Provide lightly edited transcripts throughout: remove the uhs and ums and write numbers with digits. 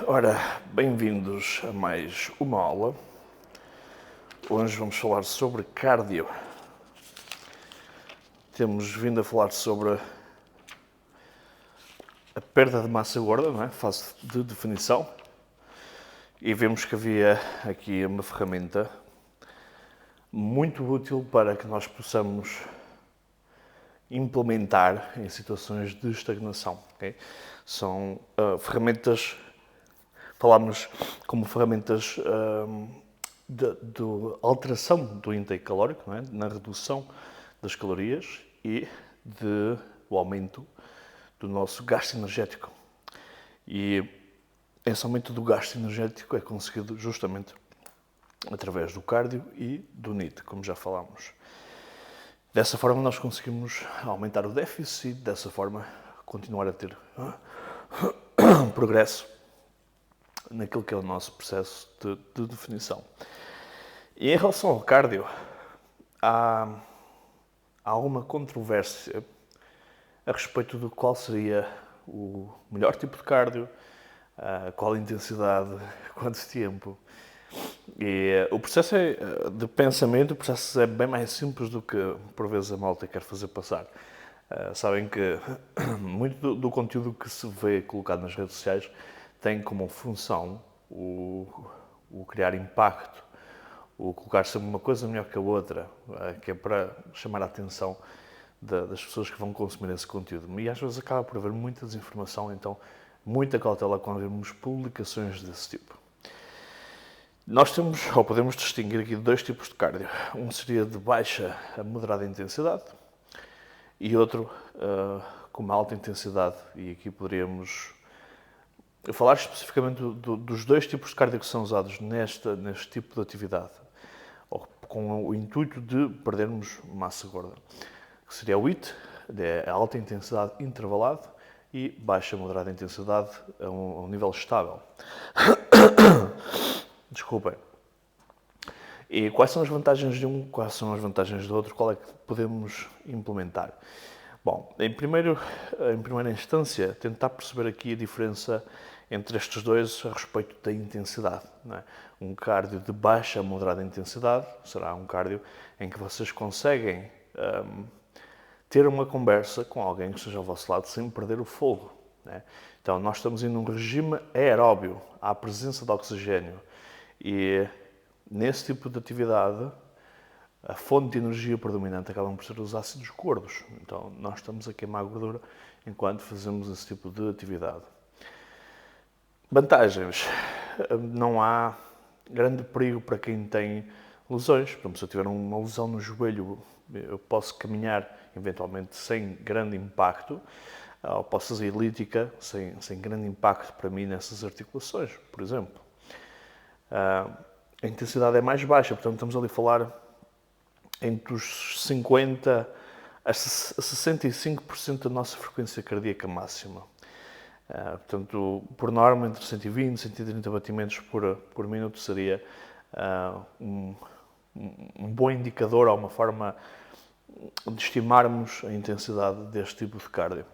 Ora, bem-vindos a mais uma aula. Hoje vamos falar sobre cardio. Temos vindo a falar sobre a perda de massa gorda, não é? Fase de definição. E vemos que havia aqui uma ferramenta muito útil para que nós possamos implementar em situações de estagnação. Okay? São ferramentas, falámos como ferramentas de alteração do intake calórico, não é? Na redução das calorias e o aumento do nosso gasto energético. E esse aumento do gasto energético é conseguido justamente através do cardio e do NEAT, como já falámos. Dessa forma nós conseguimos aumentar o déficit, dessa forma continuar a ter progresso naquilo que é o nosso processo de definição. E em relação ao cardio, há alguma controvérsia a respeito do qual seria o melhor tipo de cardio, qual intensidade, quanto tempo. E o processo de pensamento, o processo é bem mais simples do que por vezes a malta quer fazer passar. Sabem que muito do conteúdo que se vê colocado nas redes sociais tem como função o criar impacto, o colocar sempre uma coisa melhor que a outra, que é para chamar a atenção das pessoas que vão consumir esse conteúdo. E às vezes acaba por haver muita desinformação, então muita cautela quando vemos publicações desse tipo. Nós temos, ou podemos distinguir aqui dois tipos de cardio. Um seria de baixa a moderada intensidade e outro com uma alta intensidade. E aqui poderíamos falar especificamente dos dois tipos de cardio que são usados neste tipo de atividade, ou com o intuito de perdermos massa gorda, que seria o HIIT, a alta intensidade intervalado, e baixa moderada intensidade a um nível estável. Desculpem. E quais são as vantagens de um, quais são as vantagens do outro, qual é que podemos implementar? Bom, em primeira instância, tentar perceber aqui a diferença entre estes dois a respeito da intensidade. Não é? Um cardio de baixa a moderada intensidade será um cardio em que vocês conseguem ter uma conversa com alguém que esteja ao vosso lado sem perder o fogo. Né? Então, nós estamos em um regime aeróbio, à presença de oxigênio. E nesse tipo de atividade, a fonte de energia predominante acabam por ser os ácidos gordos. Então, nós estamos a queimar gordura enquanto fazemos esse tipo de atividade. Vantagens. Não há grande perigo para quem tem lesões. Por exemplo, se eu tiver uma lesão no joelho, eu posso caminhar eventualmente sem grande impacto, ou posso fazer elíptica sem grande impacto para mim nessas articulações, por exemplo. A intensidade é mais baixa, portanto estamos ali a falar entre os 50% a 65% da nossa frequência cardíaca máxima. Portanto, por norma, entre 120 e 130 batimentos por minuto seria um bom indicador ou uma forma de estimarmos a intensidade deste tipo de cardio.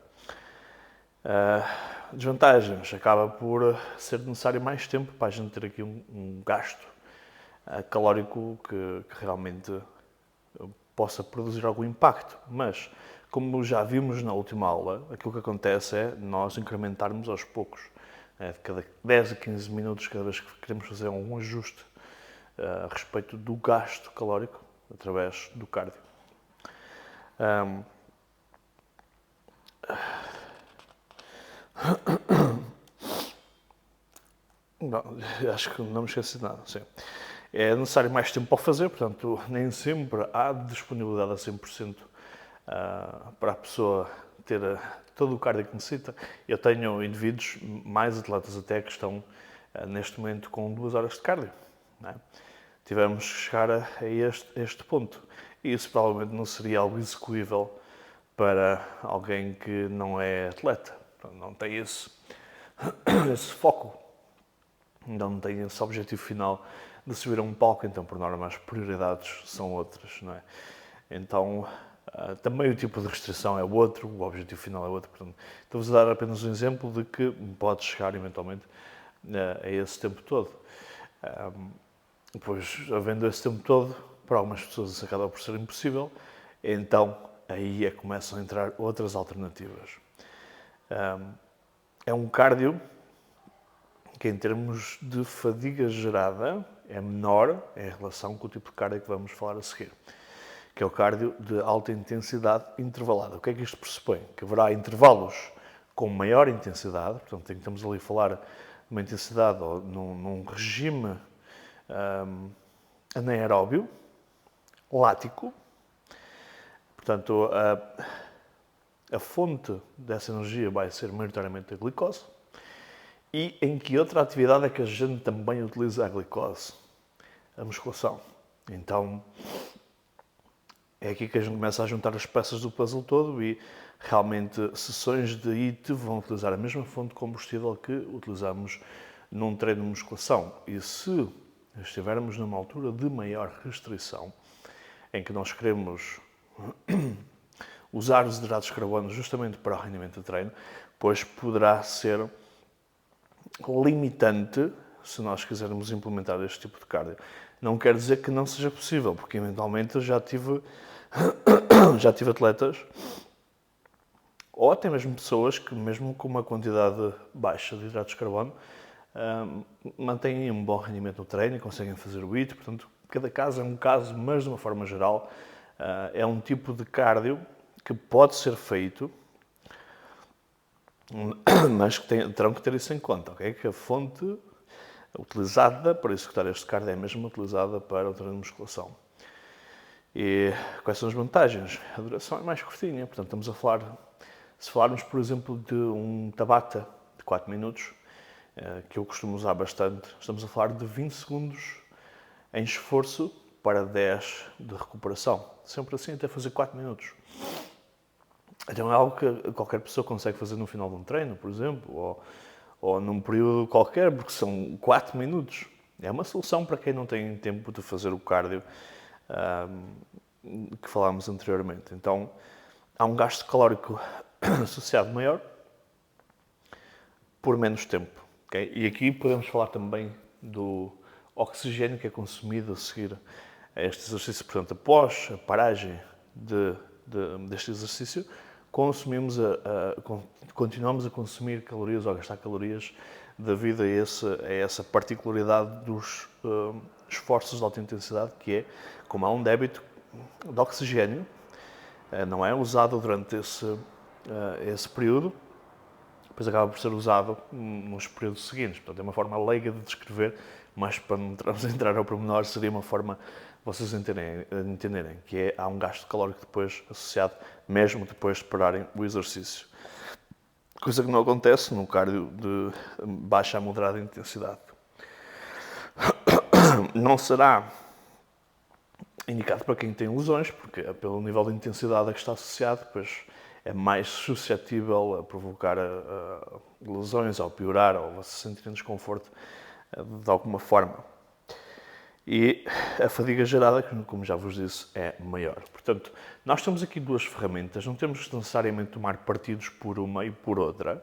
Desvantagens, acaba por ser necessário mais tempo para a gente ter aqui um gasto calórico que realmente possa produzir algum impacto, mas como já vimos na última aula, aquilo que acontece é nós incrementarmos aos poucos, de cada 10 a 15 minutos, cada vez que queremos fazer um ajuste a respeito do gasto calórico através do cardio. Não, acho que não me esqueci de nada, sim. É necessário mais tempo para fazer, portanto, nem sempre há disponibilidade a 100% para a pessoa ter todo o cardio que necessita. Eu tenho indivíduos, mais atletas até, que estão neste momento com 2 horas de cardio. Não é? Tivemos que chegar a este ponto. E isso provavelmente não seria algo execuível para alguém que não é atleta. Portanto, não tem esse foco. Não tem esse objetivo final de subir a um palco, então, por norma, as prioridades são outras, não é? Então, Também o tipo de restrição é outro, o objetivo final é outro. Portanto, estou-vos a dar apenas um exemplo de que pode chegar eventualmente a esse tempo todo. Pois, havendo esse tempo todo, para algumas pessoas isso acaba por ser impossível, então aí é que começam a entrar outras alternativas. É um cardio que, em termos de fadiga gerada, é menor em relação com o tipo de cardio que vamos falar a seguir, que é o cardio de alta intensidade intervalada. O que é que isto pressupõe? Que haverá intervalos com maior intensidade, portanto, estamos ali a falar de uma intensidade ou num regime anaeróbio, lático. Portanto, a fonte dessa energia vai ser maioritariamente a glicose. E em que outra atividade é que a gente também utiliza a glicose? A musculação. Então, é aqui que a gente começa a juntar as peças do puzzle todo e realmente sessões de HIIT vão utilizar a mesma fonte de combustível que utilizamos num treino de musculação. E se estivermos numa altura de maior restrição, em que nós queremos usar os hidratos de carbono justamente para o rendimento de treino, pois poderá ser limitante se nós quisermos implementar este tipo de cardio. Não quer dizer que não seja possível, porque eventualmente eu já tive atletas, ou até mesmo pessoas que, mesmo com uma quantidade baixa de hidratos de carbono, mantêm um bom rendimento no treino e conseguem fazer o HIIT. Portanto, cada caso é um caso, mas de uma forma geral é um tipo de cardio que pode ser feito, mas que terão que ter isso em conta, ok? Que a fonte utilizada para executar este cardio é mesmo utilizada para o treino de musculação. E quais são as vantagens? A duração é mais curtinha, portanto estamos a falar, se falarmos por exemplo de um Tabata de 4 minutos, que eu costumo usar bastante, estamos a falar de 20 segundos em esforço para 10 de recuperação. Sempre assim até fazer 4 minutos. Então é algo que qualquer pessoa consegue fazer no final de um treino, por exemplo, ou num período qualquer, porque são 4 minutos. É uma solução para quem não tem tempo de fazer o cardio que falámos anteriormente. Então, há um gasto calórico associado maior por menos tempo. Okay? E aqui podemos falar também do oxigênio que é consumido a seguir a este exercício. Portanto, após a paragem deste exercício, continuamos a consumir calorias ou a gastar calorias devido a essa particularidade dos esforços de alta intensidade, que é, como há um débito de oxigênio, não é usado durante esse período, depois acaba por ser usado nos períodos seguintes. Portanto, é uma forma leiga de descrever, mas para não entrar ao pormenor, seria uma forma vocês entenderem, que é, há um gasto calórico depois associado, mesmo depois de pararem o exercício. Coisa que não acontece no cardio de baixa a moderada intensidade. Não será indicado para quem tem lesões, porque pelo nível de intensidade a que está associado, pois é mais suscetível a provocar lesões, ou piorar, ou a se sentir em desconforto de alguma forma. E a fadiga gerada, como já vos disse, é maior. Portanto, nós temos aqui duas ferramentas, não temos que necessariamente tomar partidos por uma e por outra.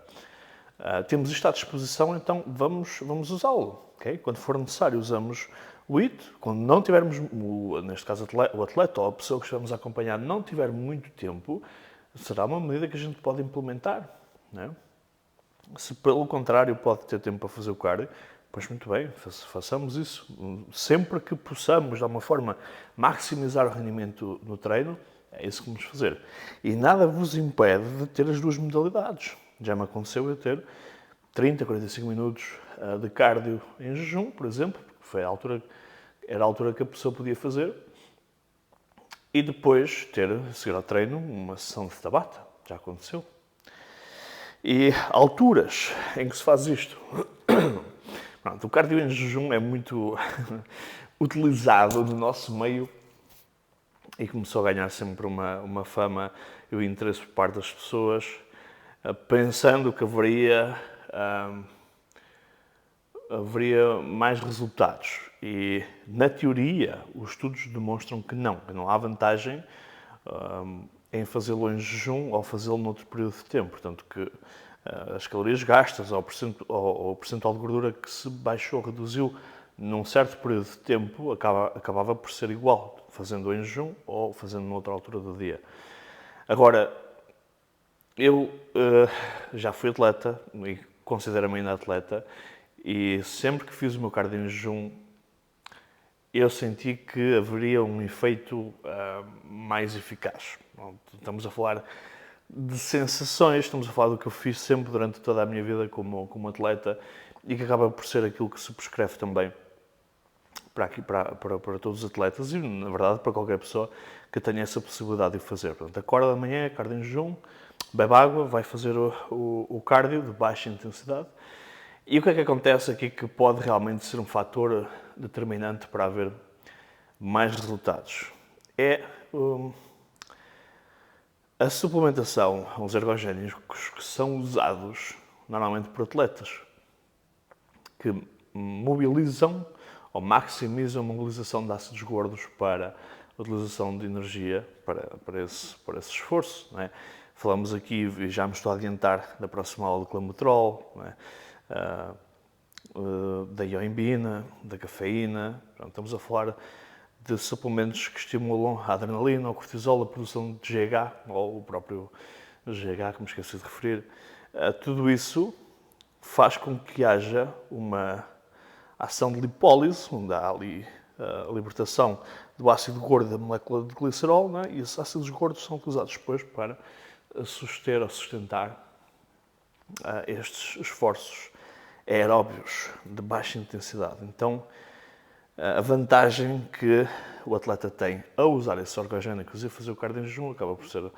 Temos isto à disposição, então vamos usá-lo. Okay? Quando for necessário, usamos o HIIT. Quando não tivermos, neste caso o atleta ou a pessoa que estamos a acompanhar não tiver muito tempo, será uma medida que a gente pode implementar. Não é? Se pelo contrário pode ter tempo para fazer o cardio, pois muito bem, façamos isso. Sempre que possamos, de alguma forma, maximizar o rendimento no treino, é isso que vamos fazer. E nada vos impede de ter as duas modalidades. Já me aconteceu eu ter 30, 45 minutos de cardio em jejum, por exemplo, porque era a altura que a pessoa podia fazer, e depois ter, a seguir ao treino, uma sessão de Tabata. Já aconteceu. E alturas em que se faz isto. Pronto, o cardio em jejum é muito utilizado no nosso meio e começou a ganhar sempre uma fama e o interesse por parte das pessoas, pensando que haveria mais resultados. E, na teoria, os estudos demonstram que não há vantagem em fazê-lo em jejum ou fazê-lo noutro período de tempo. Portanto, que as calorias gastas ou o percentual de gordura que se baixou, reduziu num certo período de tempo, acabava por ser igual, fazendo em jejum ou fazendo noutra altura do dia. Agora, eu já fui atleta e considero-me ainda atleta, e sempre que fiz o meu cardio em jejum, eu senti que haveria um efeito mais eficaz. Estamos a falar de sensações, estamos a falar do que eu fiz sempre durante toda a minha vida como atleta e que acaba por ser aquilo que se prescreve também para todos os atletas e, na verdade, para qualquer pessoa que tenha essa possibilidade de o fazer. Portanto, acorda de manhã, cardio em jejum, bebe água, vai fazer o cardio de baixa intensidade. E o que é que acontece aqui que pode realmente ser um fator determinante para haver mais resultados? É a suplementação, os ergogénicos que são usados normalmente por atletas que mobilizam ou maximizam a mobilização de ácidos gordos para a utilização de energia para esse esforço. Não é? Falamos aqui, e já me estou a adiantar, da próxima aula do clenbuterol, não é? Da ioimbina, da cafeína. Portanto, estamos a falar de suplementos que estimulam a adrenalina, o cortisol, a produção de GH, ou o próprio GH, que me esqueci de referir. Tudo isso faz com que haja uma ação de lipólise, onde há ali a libertação do ácido gordo da molécula de glicerol, não é? E esses ácidos gordos são utilizados depois para sustentar estes esforços aeróbios de baixa intensidade. Então, a vantagem que o atleta tem a usar esses ergogénicos e fazer o cardio em jejum acaba por ser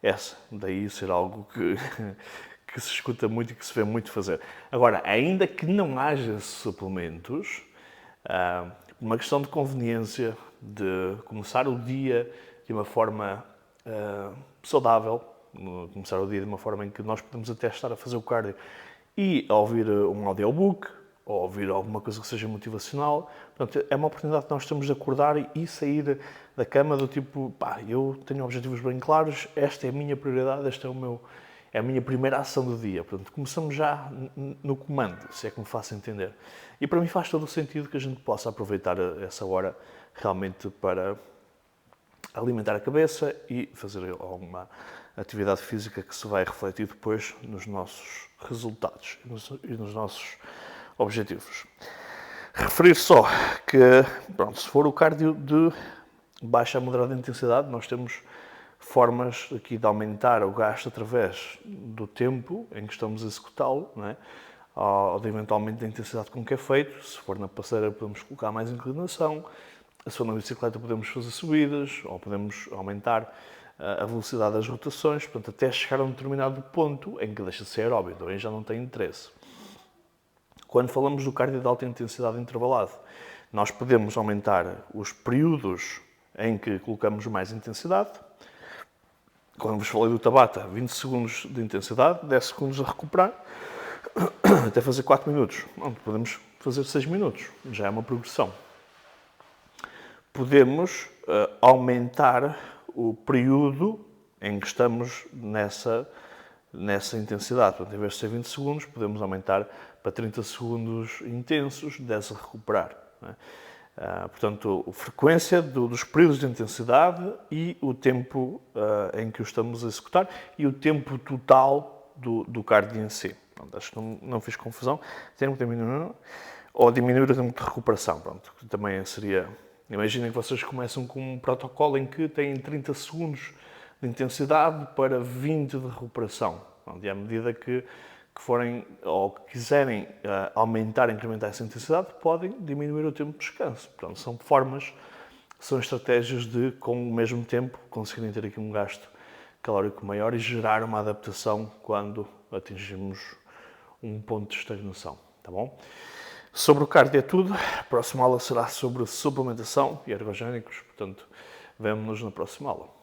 essa. Daí ser algo que se escuta muito e que se vê muito fazer. Agora, ainda que não haja suplementos, uma questão de conveniência, de começar o dia de uma forma saudável, começar o dia de uma forma em que nós podemos até estar a fazer o cardio e a ouvir um audiobook, ou ouvir alguma coisa que seja motivacional. Portanto, é uma oportunidade que nós temos de acordar e sair da cama do tipo, eu tenho objetivos bem claros, esta é a minha prioridade, é a minha primeira ação do dia. Portanto, começamos já no comando, se é que me faço entender. E para mim faz todo o sentido que a gente possa aproveitar essa hora realmente para alimentar a cabeça e fazer alguma atividade física que se vai refletir depois nos nossos resultados e nos nossos objetivos. Referir só que, se for o cardio de baixa a moderada intensidade, nós temos formas aqui de aumentar o gasto através do tempo em que estamos a executá-lo, não é? Ou de eventualmente da intensidade com que é feito. Se for na passeira, podemos colocar mais inclinação. Se for na bicicleta, podemos fazer subidas ou podemos aumentar a velocidade das rotações, portanto, até chegar a um determinado ponto em que deixa de ser aeróbio, também já não tem interesse. Quando falamos do cardio de alta intensidade intervalado, nós podemos aumentar os períodos em que colocamos mais intensidade. Quando vos falei do Tabata, 20 segundos de intensidade, 10 segundos a recuperar, até fazer 4 minutos. Podemos fazer 6 minutos, já é uma progressão. Podemos aumentar o período em que estamos nessa intensidade. Portanto, em vez de ser 20 segundos, podemos aumentar para 30 segundos intensos, 10 a recuperar. Não é? Portanto, a frequência dos períodos de intensidade e o tempo em que o estamos a executar e o tempo total do cardio em si. Pronto, acho que não fiz confusão. Tempo de diminuir ou diminuir o tempo de recuperação. Pronto, também seria... Imaginem que vocês começam com um protocolo em que têm 30 segundos de intensidade para 20 de recuperação. E à medida que forem ou que quiserem aumentar, incrementar essa intensidade, podem diminuir o tempo de descanso. Portanto, são formas, são estratégias de, com o mesmo tempo, conseguirem ter aqui um gasto calórico maior e gerar uma adaptação quando atingimos um ponto de estagnação. Tá bom? Sobre o cardio é tudo. A próxima aula será sobre suplementação e ergogénicos. Portanto, vemo-nos na próxima aula.